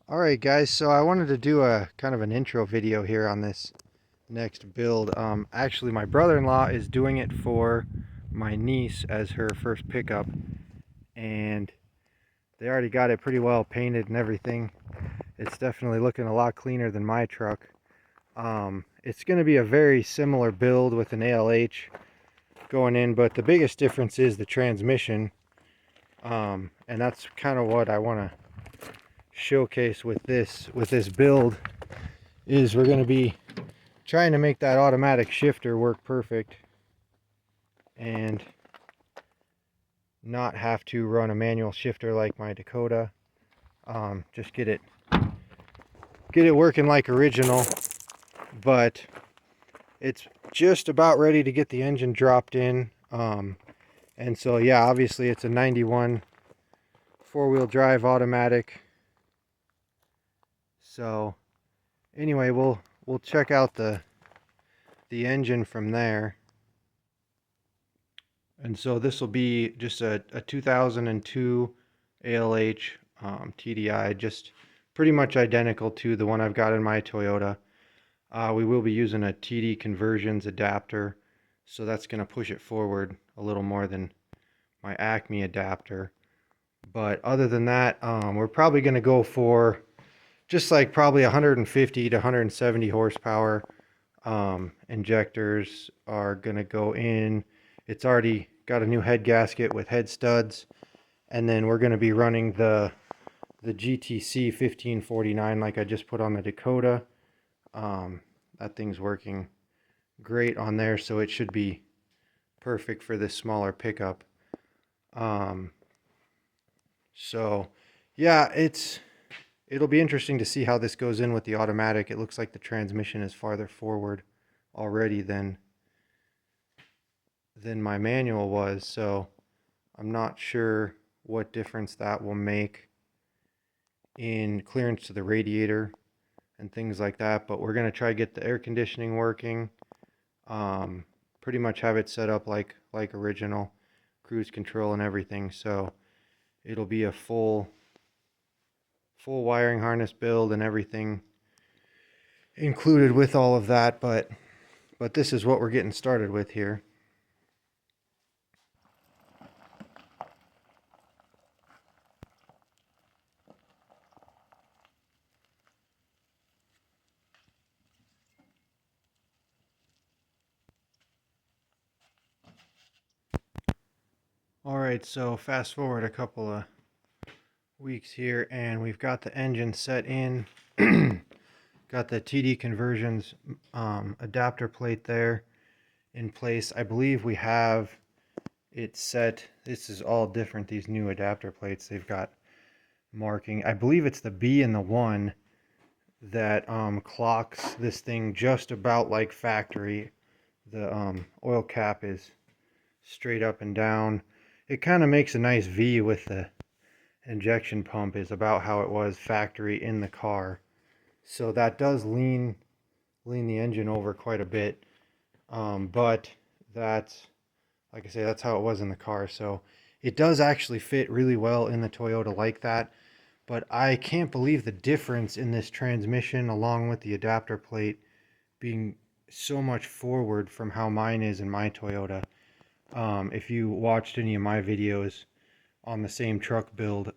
Alright guys, so I wanted to do a kind of an intro video here on this next build. Actually my brother-in-law is doing it for my niece as her first pickup, and they already got it pretty well painted and everything. It's definitely looking a lot cleaner than my truck. It's going to be a very similar build with an ALH going in, but the biggest difference is the transmission, and that's kind of what I want to showcase with this build. Is we're going to be trying to make that automatic shifter work perfect and not have to run a manual shifter like my Dakota. Just get it working like original, but it's just about ready to get the engine dropped in. And so yeah, obviously it's a 91 four-wheel drive automatic. So anyway, we'll check out the engine from there. And so this will be just a 2002 ALH TDI, just pretty much identical to the one I've got in my Toyota. We will be using a TD conversions adapter, so that's going to push it forward a little more than my Acme adapter. But other than that, we're probably going to go for just like probably 150 to 170 horsepower. Injectors are going to go in. It's already got a new head gasket with head studs, and then we're going to be running the GTC 1549 like I just put on the Dakota. That thing's working great on there, so it should be perfect for this smaller pickup. So yeah, it'll be interesting to see how this goes in with the automatic. It looks like the transmission is farther forward already than my manual was, so I'm not sure what difference that will make in clearance to the radiator and things like that. But we're going to try to get the air conditioning working, pretty much have it set up like original, cruise control and everything. So it'll be a full wiring harness build and everything included with all of that, but this is what we're getting started with here. Alright, so fast forward a couple of weeks here, and we've got the engine set in. Got the TD conversions adapter plate there in place. I believe we have it set. This is all different, these new adapter plates. They've got marking. I believe it's the B and the 1 that clocks this thing just about like factory. The oil cap is straight up and down. It kind of makes a nice V with the injection pump, is about how it was factory in the car. So that does lean the engine over quite a bit. But that's, like I say, that's how it was in the car. So it does actually fit really well in the Toyota like that. But I can't believe the difference in this transmission along with the adapter plate being so much forward from how mine is in my Toyota. If you watched any of my videos on the same truck build,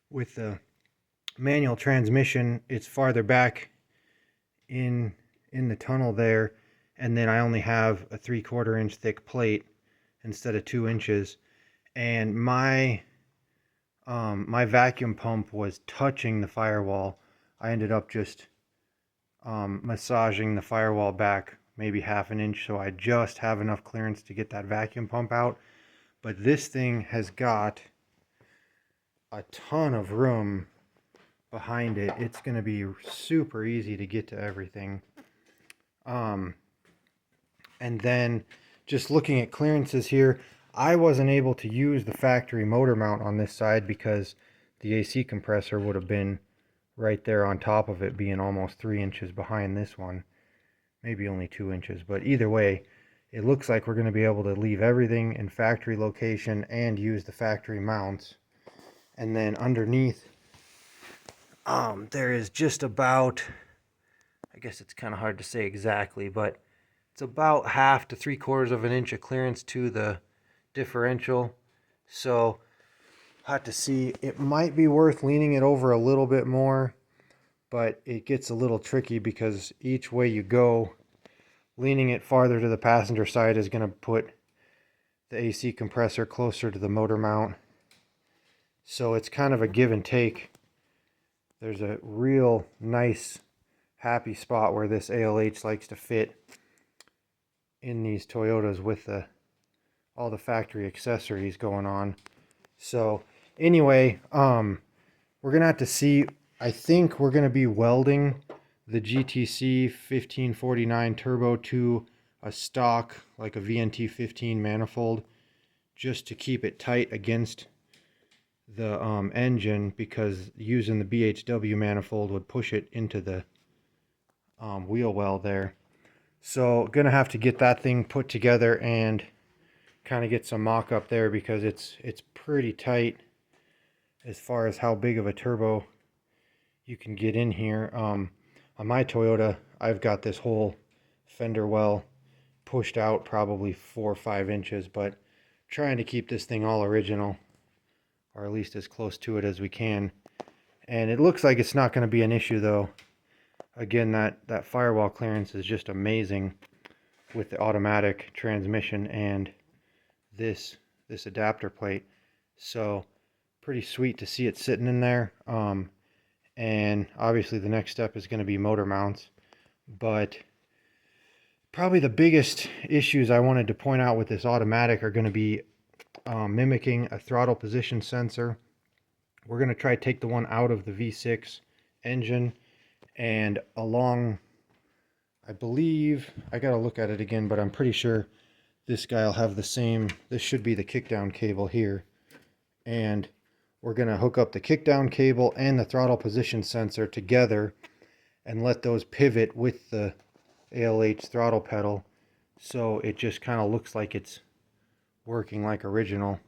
with the manual transmission, it's farther back in the tunnel there, and then I only have a 3/4 inch thick plate instead of 2 inches, and my vacuum pump was touching the firewall. I ended up just massaging the firewall back maybe 1/2 inch, so I just have enough clearance to get that vacuum pump out. But this thing has got a ton of room behind it. It's going to be super easy to get to everything. And then just looking at clearances here, I wasn't able to use the factory motor mount on this side because the AC compressor would have been right there on top of it, being almost 3 inches behind this one. Maybe only 2 inches, but either way, it looks like we're going to be able to leave everything in factory location and use the factory mounts. And then underneath there is just about, I guess it's kind of hard to say exactly, but it's about 1/2 to 3/4 of an inch of clearance to the differential. So I'll have to see. It might be worth leaning it over a little bit more, but it gets a little tricky because each way you go, leaning it farther to the passenger side is going to put the AC compressor closer to the motor mount. So it's kind of a give and take. There's a real nice happy spot where this ALH likes to fit in these Toyotas with all the factory accessories going on. So anyway, we're gonna have to see. I think we're gonna be welding the GTC 1549 turbo to a stock, like a VNT 15 manifold, just to keep it tight against the engine, because using the BHW manifold would push it into the wheel well there. So gonna have to get that thing put together and kind of get some mock-up there, because it's pretty tight as far as how big of a turbo you can get in here. On my Toyota, I've got this whole fender well pushed out probably 4 or 5 inches, but trying to keep this thing all original, or at least as close to it as we can. And it looks like it's not going to be an issue though. Again, that firewall clearance is just amazing with the automatic transmission and this adapter plate. So pretty sweet to see it sitting in there. And obviously the next step is going to be motor mounts, but probably the biggest issues I wanted to point out with this automatic are going to be mimicking a throttle position sensor. We're going to try to take the one out of the V6 engine, and along, I believe, I got to look at it again, but I'm pretty sure this guy will have the same. This should be the kickdown cable here, and we're going to hook up the kickdown cable and the throttle position sensor together and let those pivot with the ALH throttle pedal, so it just kind of looks like it's working like original.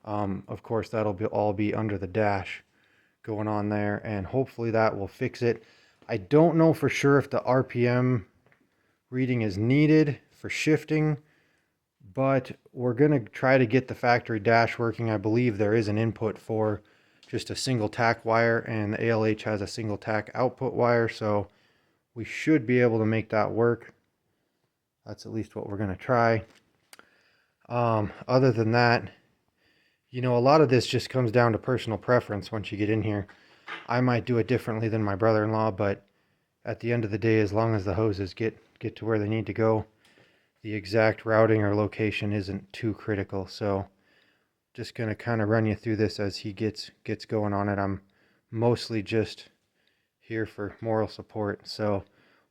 Of course, that'll all be under the dash going on there, and hopefully that will fix it. I don't know for sure if the RPM reading is needed for shifting, but we're going to try to get the factory dash working. I believe there is an input for just a single tack wire, and the ALH has a single tack output wire, so we should be able to make that work. That's at least what we're going to try. Other than that, you know, a lot of this just comes down to personal preference once you get in here. I might do it differently than my brother-in-law, but at the end of the day, as long as the hoses get to where they need to go, the exact routing or location isn't too critical. So just going to kind of run you through this as he gets going on it. I'm mostly just here for moral support, so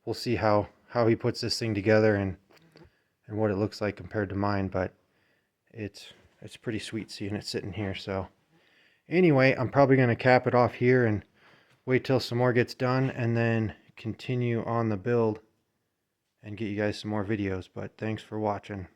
we'll see how he puts this thing together and what it looks like compared to mine, but it's pretty sweet seeing it sitting here. So anyway, I'm probably going to cap it off here and wait till some more gets done, and then continue on the build and get you guys some more videos. But thanks for watching.